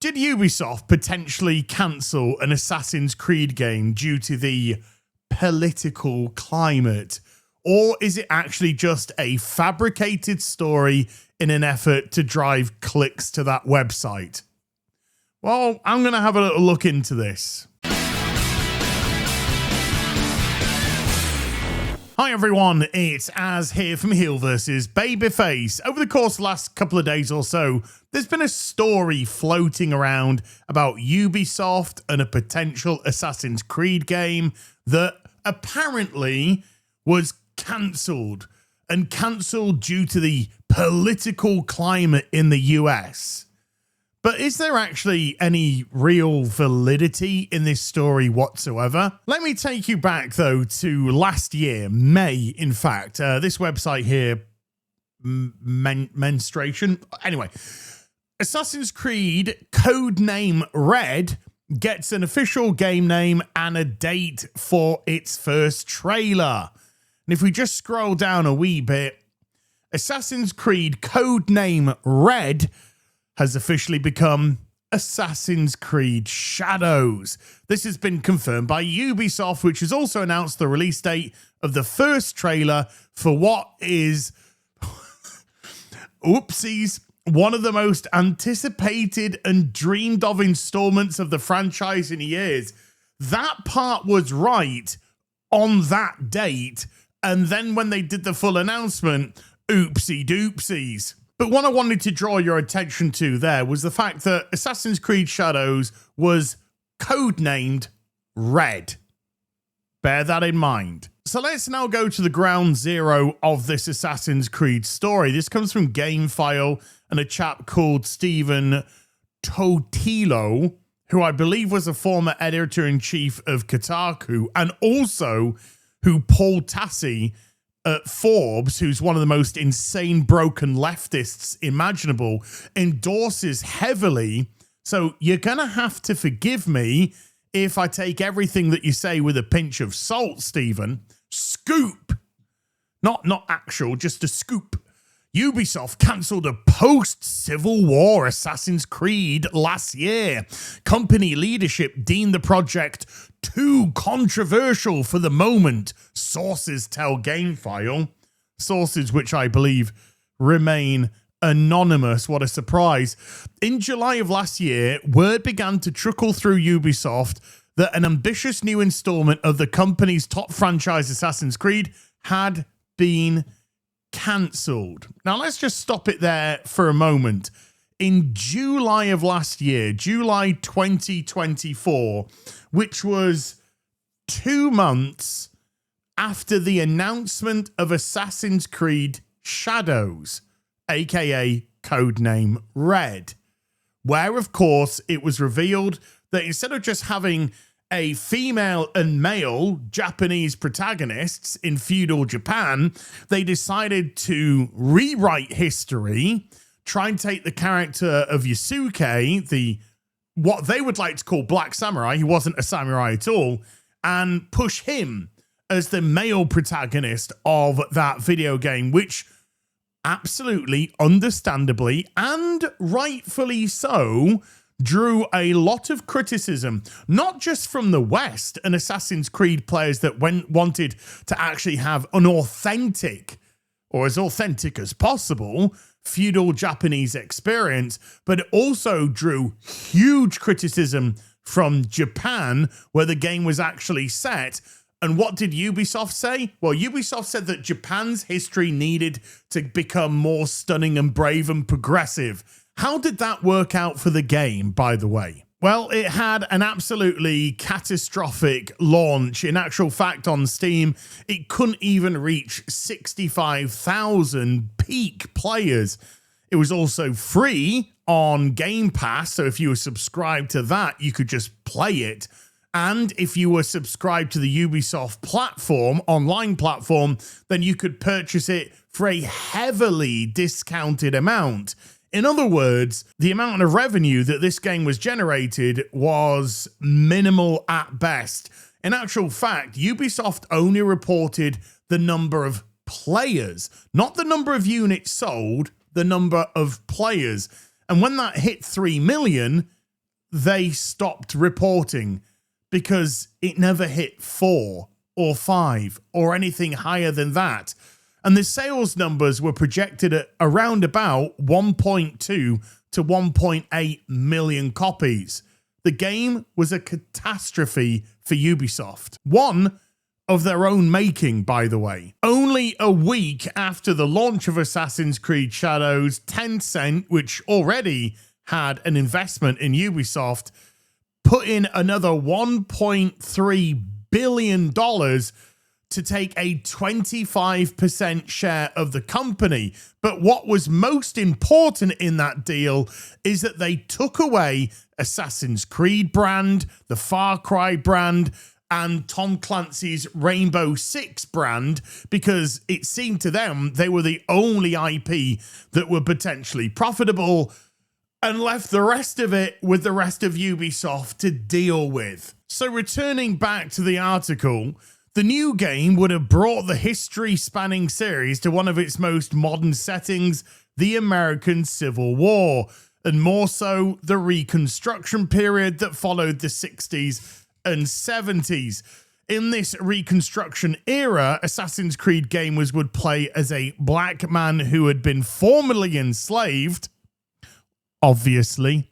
Did Ubisoft potentially cancel an Assassin's Creed game due to the political climate? Or is it actually just a fabricated story in an effort to drive clicks to that website? Well, I'm going to have a little look into this. Hi everyone, it's Az here from HeelvsBabyface. Over the course of the last couple of days or so, there's been a story floating around about Ubisoft and a potential Assassin's Creed game that apparently was cancelled, and cancelled due to the political climate in the US. But is there actually any real validity in this story whatsoever? Let me take you back, though, to last year, May, in fact. This website here, Menstruation. Anyway, Assassin's Creed codename Red gets an official game name and a date for its first trailer. And if we just scroll down a wee bit, Assassin's Creed codename Red has officially become Assassin's Creed Shadows. This has been confirmed by Ubisoft, which has also announced the release date of the first trailer for what is, oopsies, one of the most anticipated and dreamed of installments of the franchise in years. That part was right on that date, and then when they did the full announcement, oopsie doopsies. But what I wanted to draw your attention to there was the fact that Assassin's Creed Shadows was codenamed Red. Bear that in mind. So let's now go to the ground zero of this Assassin's Creed story. This comes from GameFile and a chap called Stephen Totilo, who I believe was a former editor-in-chief of Kotaku, and also who Paul Tassi at Forbes, who's one of the most insane broken leftists imaginable, endorses heavily. So you're going to have to forgive me if I take everything that you say with a pinch of salt, Stephen. Scoop. Not actual, just a scoop. Ubisoft cancelled a post-Civil War Assassin's Creed last year. Company leadership deemed the project too controversial for the moment, sources tell GameFile. Sources which I believe remain anonymous. What a surprise. In July of last year, word began to trickle through Ubisoft that an ambitious new installment of the company's top franchise, Assassin's Creed, had been cancelled. Now let's just stop it there for a moment. In July of last year, July 2024, which was 2 months after the announcement of Assassin's Creed Shadows, aka codename Red, where of course it was revealed that instead of just having a female and male Japanese protagonists in feudal Japan, they decided to rewrite history, try and take the character of Yasuke, what they would like to call Black Samurai, he wasn't a samurai at all, and push him as the male protagonist of that video game, which absolutely, understandably, and rightfully so, drew a lot of criticism, not just from the West and Assassin's Creed players that wanted to actually have an authentic, or as authentic as possible, feudal Japanese experience, but it also drew huge criticism from Japan, where the game was actually set. And what did Ubisoft say? Well, Ubisoft said that Japan's history needed to become more stunning and brave and progressive. How did that work out for the game, by the way? Well, it had an absolutely catastrophic launch. In actual fact, on Steam, it couldn't even reach 65,000 peak players. It was also free on Game Pass, so if you were subscribed to that, you could just play it. And if you were subscribed to the Ubisoft platform, online platform, then you could purchase it for a heavily discounted amount. In other words, the amount of revenue that this game was generated was minimal at best. In actual fact, Ubisoft only reported the number of players, not the number of units sold, the number of players. And when that hit 3 million, they stopped reporting because it never hit 4 or 5 or anything higher than that. And the sales numbers were projected at around about 1.2 to 1.8 million copies. The game was a catastrophe for Ubisoft. One of their own making, by the way. Only a week after the launch of Assassin's Creed Shadows, Tencent, which already had an investment in Ubisoft, put in another $1.3 billion to take a 25% share of the company. But what was most important in that deal is that they took away Assassin's Creed brand, the Far Cry brand, and Tom Clancy's Rainbow Six brand, because it seemed to them they were the only IP that were potentially profitable, and left the rest of it with the rest of Ubisoft to deal with. So returning back to the article, the new game would have brought the history-spanning series to one of its most modern settings, the American Civil War, and more so the Reconstruction period that followed the 60s and 70s. In this Reconstruction era, Assassin's Creed gamers would play as a black man who had been formerly enslaved, obviously,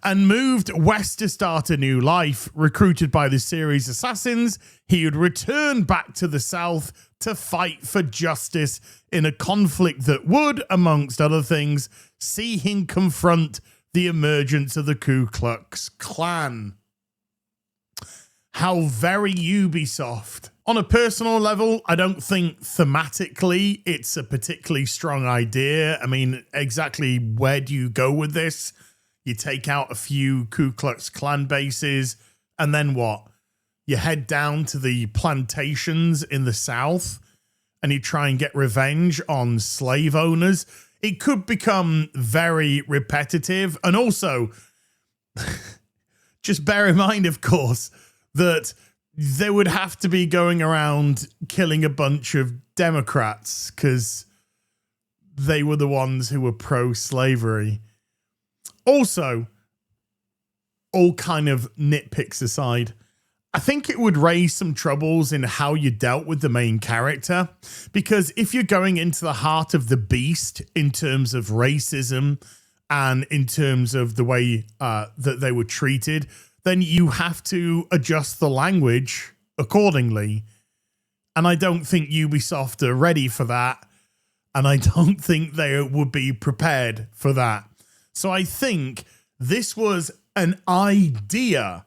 and moved west to start a new life. Recruited by the series assassins, he would return back to the south to fight for justice in a conflict that would, amongst other things, see him confront the emergence of the Ku Klux Klan. How very Ubisoft. On a personal level, I don't think thematically it's a particularly strong idea. I mean, exactly where do you go with this? You take out a few Ku Klux Klan bases, and then what? You head down to the plantations in the South, and you try and get revenge on slave owners. It could become very repetitive. And also, just bear in mind, of course, that they would have to be going around killing a bunch of Democrats because they were the ones who were pro-slavery. Also, all kind of nitpicks aside, I think it would raise some troubles in how you dealt with the main character, because if you're going into the heart of the beast in terms of racism and in terms of the way that they were treated, then you have to adjust the language accordingly. And I don't think Ubisoft are ready for that. And I don't think they would be prepared for that. So I think this was an idea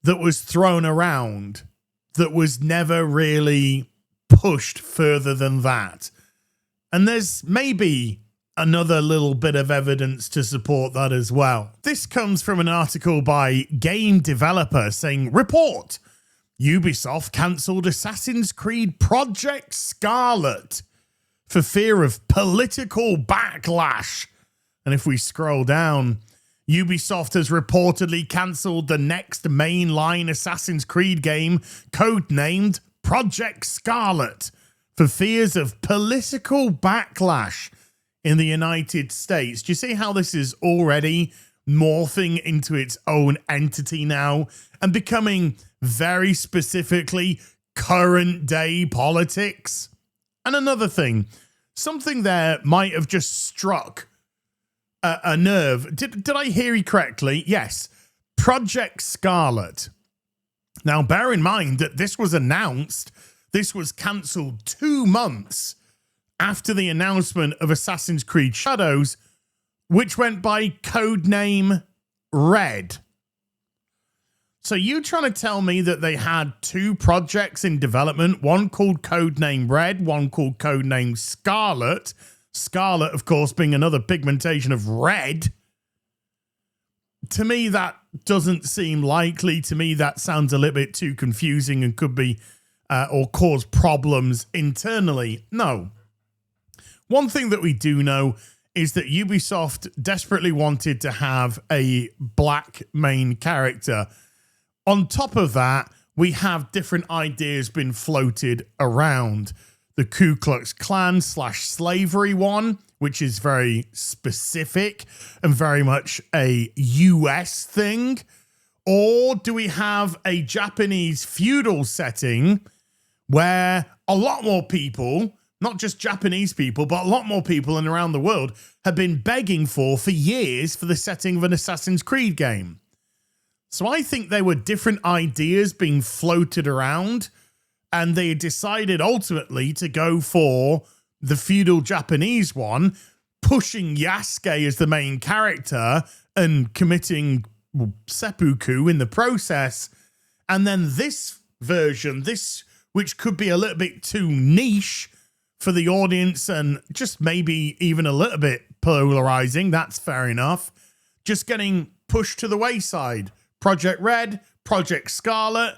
that was thrown around that was never really pushed further than that. And there's maybe another little bit of evidence to support that as well. This comes from an article by Game Developer saying, report, Ubisoft cancelled Assassin's Creed Project Scarlet for fear of political backlash. And if we scroll down, Ubisoft has reportedly cancelled the next mainline Assassin's Creed game, codenamed Project Scarlet, for fears of political backlash in the United States. Do you see how this is already morphing into its own entity now and becoming very specifically current day politics? And another thing, something there might have just struck a nerve. Did I hear you correctly? Yes. Project Scarlet. Now, bear in mind that this was announced, this was cancelled 2 months after the announcement of Assassin's Creed Shadows, which went by codename Red. So you trying to tell me that they had 2 projects in development, one called codename Red, one called codename Scarlet. Scarlet, of course, being another pigmentation of red. To me, that doesn't seem likely. To me, that sounds a little bit too confusing and could be or cause problems internally. No. One thing that we do know is that Ubisoft desperately wanted to have a black main character. On top of that, we have different ideas been floated around. The Ku Klux Klan /slavery one, which is very specific and very much a US thing? Or do we have a Japanese feudal setting where a lot more people, not just Japanese people, but a lot more people and around the world have been begging for years for the setting of an Assassin's Creed game? So I think there were different ideas being floated around, and they decided ultimately to go for the feudal Japanese one, pushing Yasuke as the main character and committing seppuku in the process. And then this version, which could be a little bit too niche for the audience and just maybe even a little bit polarizing, that's fair enough, just getting pushed to the wayside. Project Red, Project Scarlet,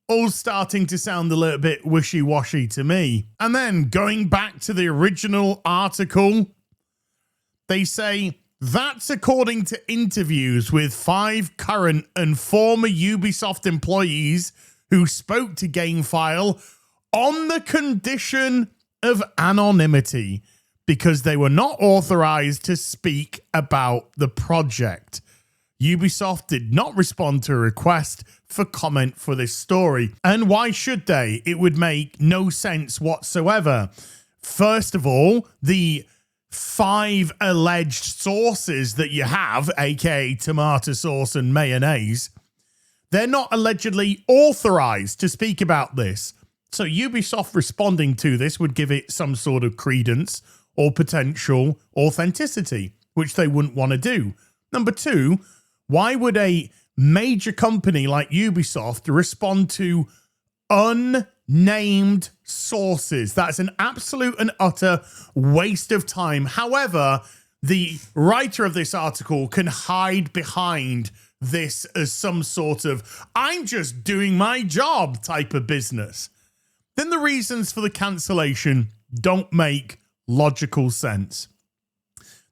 all starting to sound a little bit wishy-washy to me. And then going back to the original article, they say that's according to interviews with 5 current and former Ubisoft employees who spoke to GameFile on the condition of anonymity because they were not authorized to speak about the project. Ubisoft did not respond to a request for comment for this story. And why should they? It would make no sense whatsoever. First of all, the 5 alleged sources that you have, aka tomato sauce and mayonnaise, they're not allegedly authorized to speak about this. So Ubisoft responding to this would give it some sort of credence or potential authenticity, which they wouldn't want to do. Number 2, why would a major company like Ubisoft respond to unnamed sources? That's an absolute and utter waste of time. However, the writer of this article can hide behind this as some sort of I'm just doing my job type of business. Then the reasons for the cancellation don't make logical sense.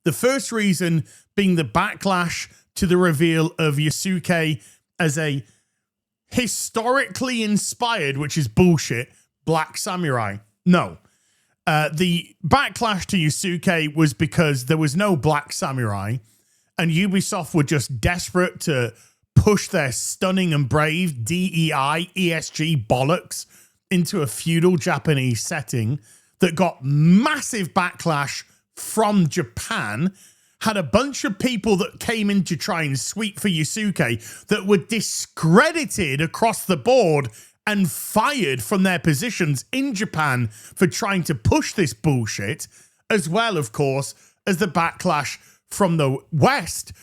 The first reason being the backlash to the reveal of Yasuke as a historically inspired, which is bullshit, black samurai. No. The backlash to Yasuke was because there was no black samurai, and Ubisoft were just desperate to push their stunning and brave DEI, ESG bollocks into a feudal Japanese setting that got massive backlash from Japan, had a bunch of people that came in to try and sweep for Yasuke that were discredited across the board and fired from their positions in Japan for trying to push this bullshit, as well, of course, as the backlash from the West,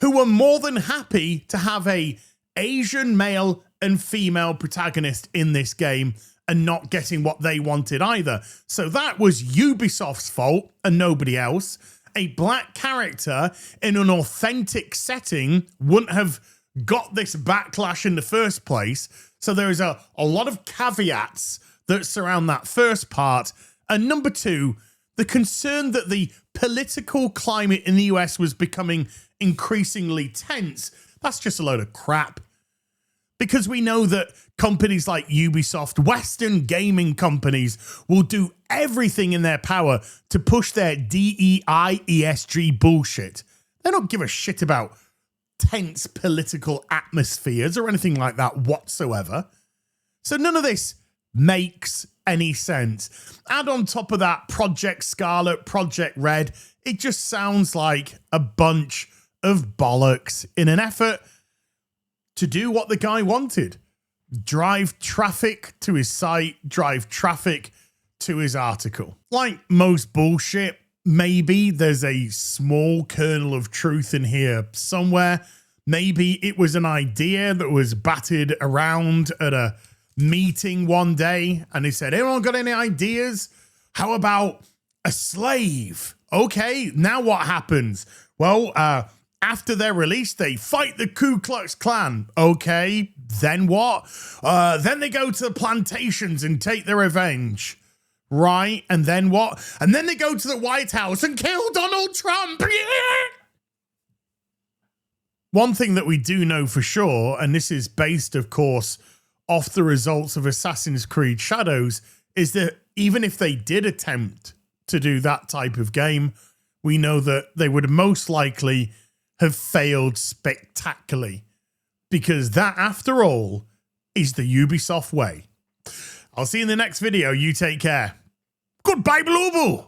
who were more than happy to have a Asian male and female protagonist in this game and not getting what they wanted either. So that was Ubisoft's fault and nobody else. A black character in an authentic setting wouldn't have got this backlash in the first place. So there is a lot of caveats that surround that first part. And number 2, the concern that the political climate in the US was becoming increasingly tense. That's just a load of crap. Because we know that companies like Ubisoft, Western gaming companies, will do everything in their power to push their DEI, ESG bullshit. They don't give a shit about tense political atmospheres or anything like that whatsoever. So none of this makes any sense. Add on top of that Project Scarlet, Project Red, it just sounds like a bunch of bollocks in an effort to do what the guy wanted. Drive traffic to his site, drive traffic to his article. Like most bullshit, maybe there's a small kernel of truth in here somewhere. Maybe it was an idea that was batted around at a meeting one day and he said, anyone got any ideas? How about a slave? Okay, now what happens? Well, after they're released, they fight the Ku Klux Klan. Okay, then what? Then they go to the plantations and take their revenge. Right, and then what? And then they go to the White House and kill Donald Trump. Yeah! One thing that we do know for sure, and this is based, of course, off the results of Assassin's Creed Shadows, is that even if they did attempt to do that type of game. We know that they would most likely have failed spectacularly, because that, after all, is the Ubisoft way. I'll see you in the next video. You take care. Goodbye, Blue.